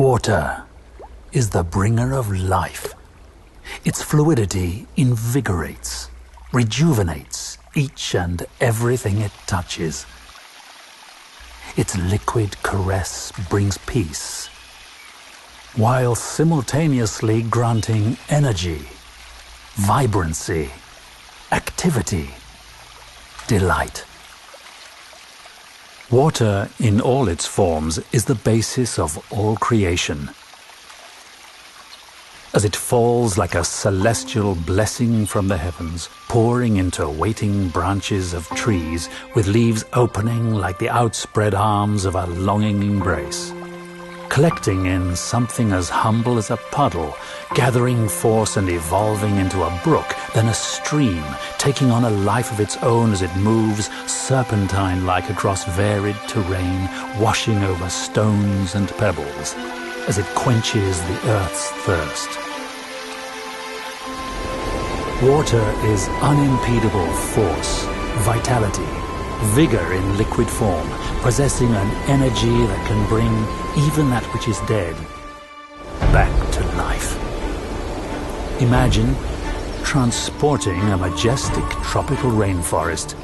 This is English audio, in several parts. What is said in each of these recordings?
Water is the bringer of life. Its fluidity invigorates, rejuvenates each and everything it touches. Its liquid caress brings peace, while simultaneously granting energy, vibrancy, activity, delight. Water in all its forms is the basis of all creation. As it falls like a celestial blessing from the heavens, pouring into waiting branches of trees with leaves opening like the outspread arms of a longing embrace, collecting in something as humble as a puddle, gathering force and evolving into a brook, then a stream, taking on a life of its own as it moves serpentine-like across varied terrain, washing over stones and pebbles, as it quenches the earth's thirst. Water is unimpedable force, vitality, vigor in liquid form, possessing an energy that can bring even that which is dead back to life. Imagine transporting a majestic tropical rainforest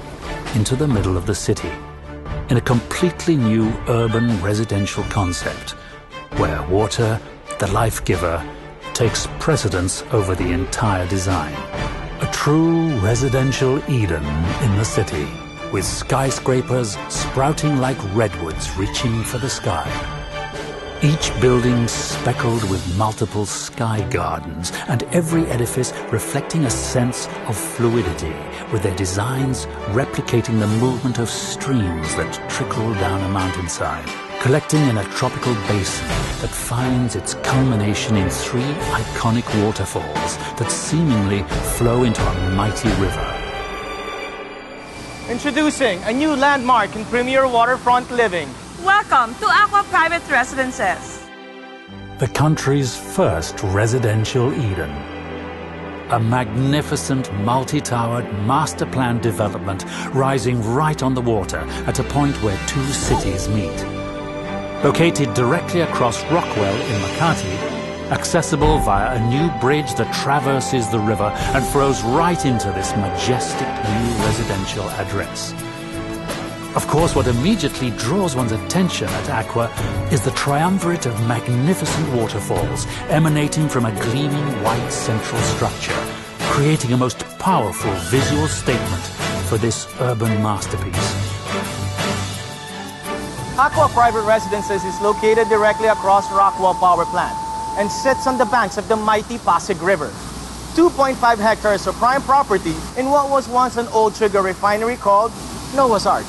into the middle of the city in a completely new urban residential concept where water, the life giver, takes precedence over the entire design. A true residential Eden in the city, with skyscrapers sprouting like redwoods reaching for the sky. Each building speckled with multiple sky gardens, and every edifice reflecting a sense of fluidity, with their designs replicating the movement of streams that trickle down a mountainside, collecting in a tropical basin that finds its culmination in 3 iconic waterfalls that seemingly flow into a mighty river. Introducing a new landmark in premier waterfront living. Welcome to Acqua Private Residences. The country's first residential Eden. A magnificent multi-towered master plan development rising right on the water at a point where 2 cities meet. Located directly across Rockwell in Makati, accessible via a new bridge that traverses the river and flows right into this majestic new residential address. Of course, what immediately draws one's attention at Acqua is the triumvirate of magnificent waterfalls emanating from a gleaming white central structure, creating a most powerful visual statement for this urban masterpiece. Acqua Private Residences is located directly across Rockwell Power Plant and sits on the banks of the mighty Pasig River. 2.5 hectares of prime property in what was once an old sugar refinery called Noah's Ark.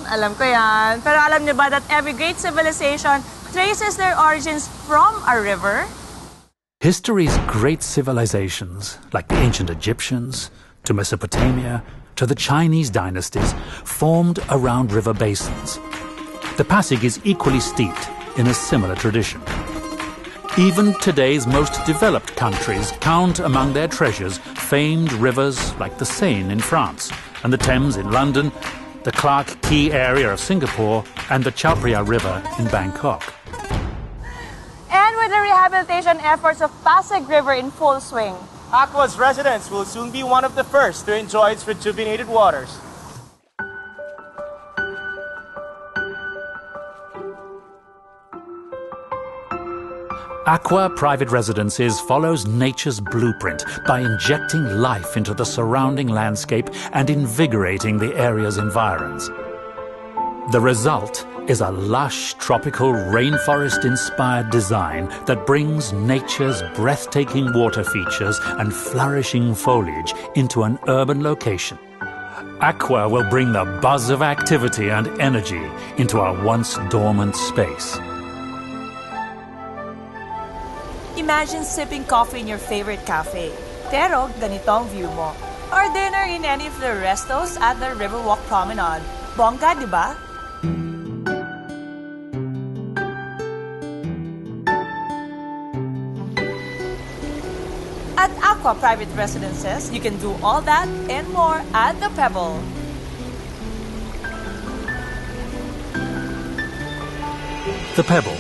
Alam ko yan. Pero alam niyo ba that every great civilization traces their origins from a river? History's great civilizations, like the ancient Egyptians, to Mesopotamia, to the Chinese dynasties, formed around river basins. The Pasig is equally steeped in a similar tradition. Even today's most developed countries count among their treasures famed rivers like the Seine in France and the Thames in London, the Clark Quay area of Singapore, and the Chao Phraya River in Bangkok. And with the rehabilitation efforts of Pasig River in full swing, Acqua's residents will soon be one of the first to enjoy its rejuvenated waters. Acqua Private Residences follows nature's blueprint by injecting life into the surrounding landscape and invigorating the area's environs. The result is a lush, tropical, rainforest-inspired design that brings nature's breathtaking water features and flourishing foliage into an urban location. Acqua will bring the buzz of activity and energy into our once dormant space. imagine sipping coffee in your favorite cafe. Pero ganito ang view mo. Or dinner in any of the restos at the Riverwalk Promenade. Bongga, di ba? At Acqua Private Residences, you can do all that and more at the Pebble. The Pebble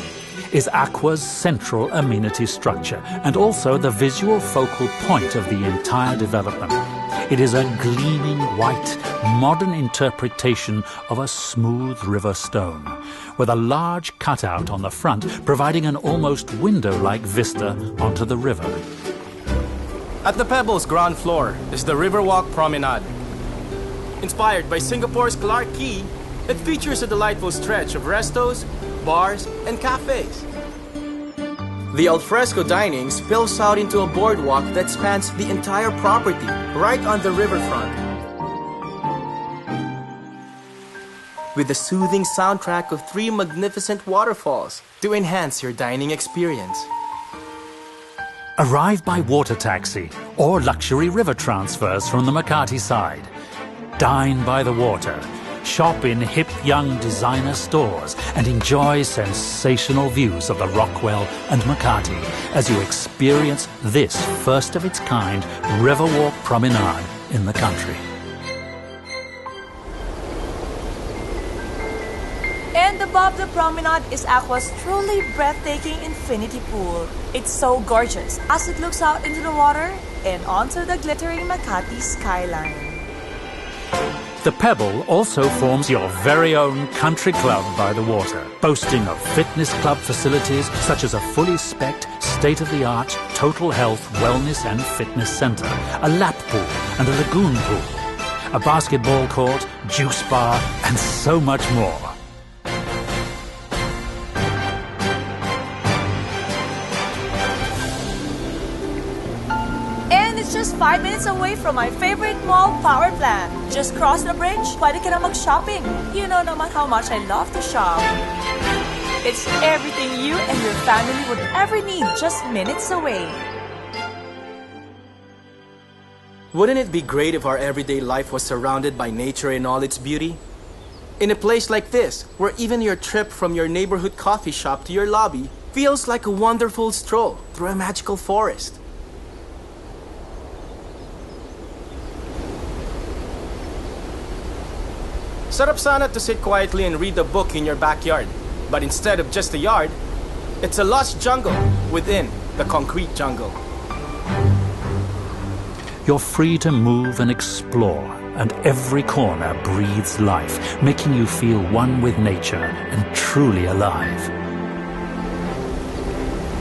is Acqua's central amenity structure and also the visual focal point of the entire development. It is a gleaming white, modern interpretation of a smooth river stone, with a large cutout on the front providing an almost window-like vista onto the river. At the Pebble's ground floor is the Riverwalk Promenade. Inspired by Singapore's Clarke Quay, it features a delightful stretch of restos, bars, and cafes. The alfresco dining spills out into a boardwalk that spans the entire property, right on the riverfront. With a soothing soundtrack of 3 magnificent waterfalls to enhance your dining experience. Arrive by water taxi or luxury river transfers from the Makati side. Dine by the water. Shop in hip young designer stores and enjoy sensational views of the Rockwell and Makati as you experience this first of its kind Riverwalk promenade in the country. And above the promenade is Acqua's truly breathtaking infinity pool. It's so gorgeous as it looks out into the water and onto the glittering Makati skyline. The Pebble also forms your very own country club by the water, boasting of fitness club facilities such as a fully spec'd, state-of-the-art total health, wellness and fitness center, a lap pool and a lagoon pool, a basketball court, juice bar and so much more. It's just 5 minutes away from my favorite mall, Power Plant. Just cross the bridge, pwede ka na mag-shopping. You know naman how much I love to shop. It's everything you and your family would ever need, just minutes away. Wouldn't it be great if our everyday life was surrounded by nature in all its beauty? In a place like this, where even your trip from your neighborhood coffee shop to your lobby feels like a wonderful stroll through a magical forest. Sarap sana to sit quietly and read a book in your backyard. But instead of just a yard, it's a lush jungle within the concrete jungle. You're free to move and explore, and every corner breathes life, making you feel one with nature and truly alive.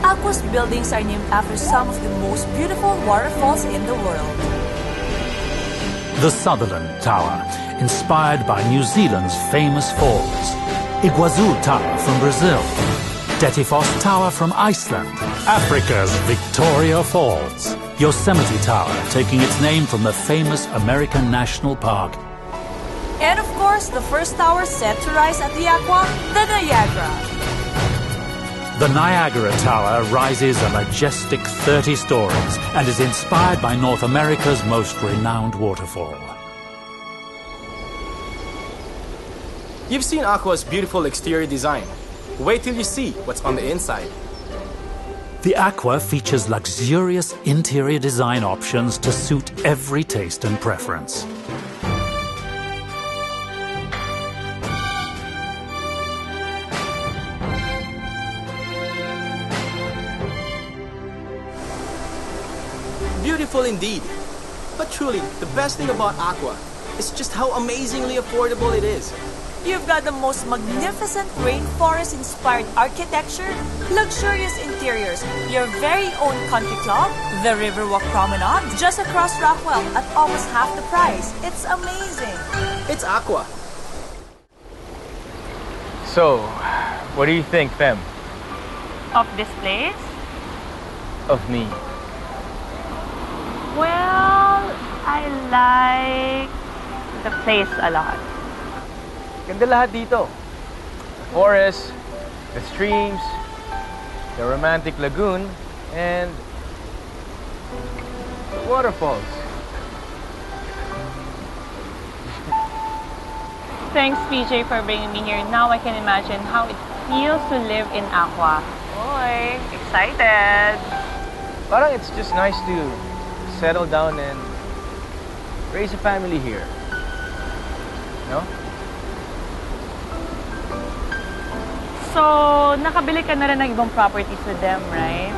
Acqua's buildings are named after some of the most beautiful waterfalls in the world. The Sutherland Tower, inspired by New Zealand's famous falls. Iguazu Tower from Brazil. Dettifoss Tower from Iceland. Africa's Victoria Falls. Yosemite Tower, taking its name from the famous American National Park. And of course, the first tower set to rise at the Acqua, the Niagara. The Niagara Tower rises a majestic 30 stories and is inspired by North America's most renowned waterfall. You've seen Acqua's beautiful exterior design. Wait till you see what's on the inside. The Acqua features luxurious interior design options to suit every taste and preference. Beautiful indeed. But truly, the best thing about Acqua is just how amazingly affordable it is. You've got the most magnificent rainforest-inspired architecture, luxurious interiors, your very own country club, the Riverwalk Promenade, just across Rockwell at almost half the price. It's amazing. It's Acqua. So, what do you think, Fem? Of this place? Of me? Well, I like the place a lot. Ganda lahat dito. The forest, the streams, the romantic lagoon, and the waterfalls. Thanks, PJ, for bringing me here. Now I can imagine how it feels to live in Acqua. Boy, excited! Parang it's just nice to settle down and raise a family here. No? So, nakabili ka na rin ng ibang properties with them, right?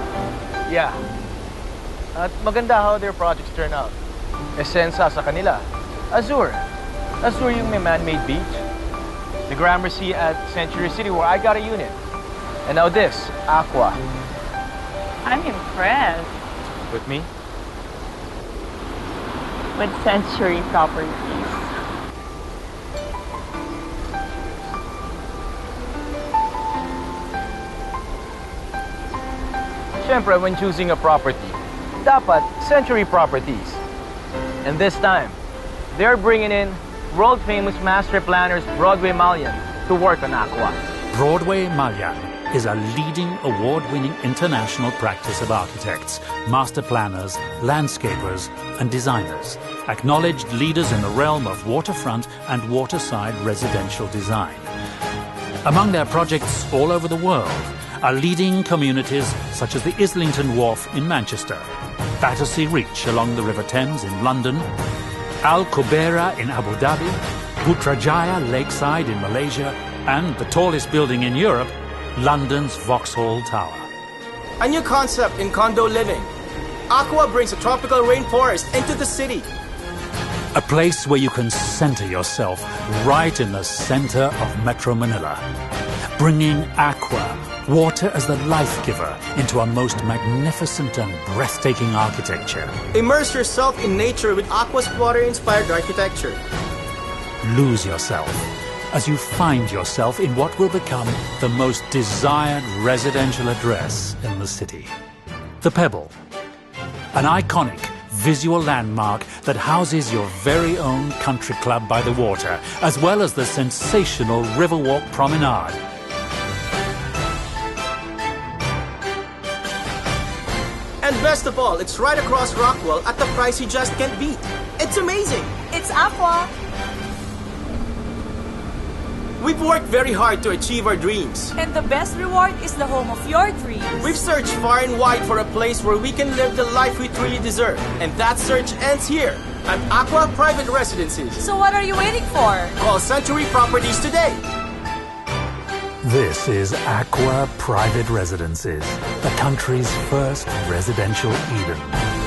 Yeah. At maganda how their projects turn out. Essensa sa kanila. Azure. Azure yung may man-made beach. The Gramercy at Century City where I got a unit. And now this, Acqua. I'm impressed With me? with Century Properties. Siyempre, when choosing a property, dapat Century Properties. And this time, they're bringing in world-famous master planners Broadway Malian to work on Acqua. Broadway Malian is a leading award-winning international practice of architects, master planners, landscapers, and designers, acknowledged leaders in the realm of waterfront and waterside residential design. Among their projects all over the world are leading communities such as the Islington Wharf in Manchester, Battersea Reach along the River Thames in London, Al Qubaira in Abu Dhabi, Putrajaya Lakeside in Malaysia, and the tallest building in Europe, London's Vauxhall Tower. A new concept in condo living. Acqua brings a tropical rainforest into the city. A place where you can center yourself right in the center of Metro Manila, bringing Acqua, water as the life giver, into a most magnificent and breathtaking architecture. Immerse yourself in nature with Acqua's water-inspired architecture. Lose yourself as you find yourself in what will become the most desired residential address in the city. The Pebble, an iconic visual landmark that houses your very own country club by the water, as well as the sensational Riverwalk Promenade. And best of all, it's right across Rockwell at the price you just can't beat. It's amazing! It's Acqua. We've worked very hard to achieve our dreams. And the best reward is the home of your dreams. We've searched far and wide for a place where we can live the life we truly deserve. And that search ends here at Acqua Private Residences. So what are you waiting for? Call Century Properties today. This is Acqua Private Residences, the country's first residential Eden.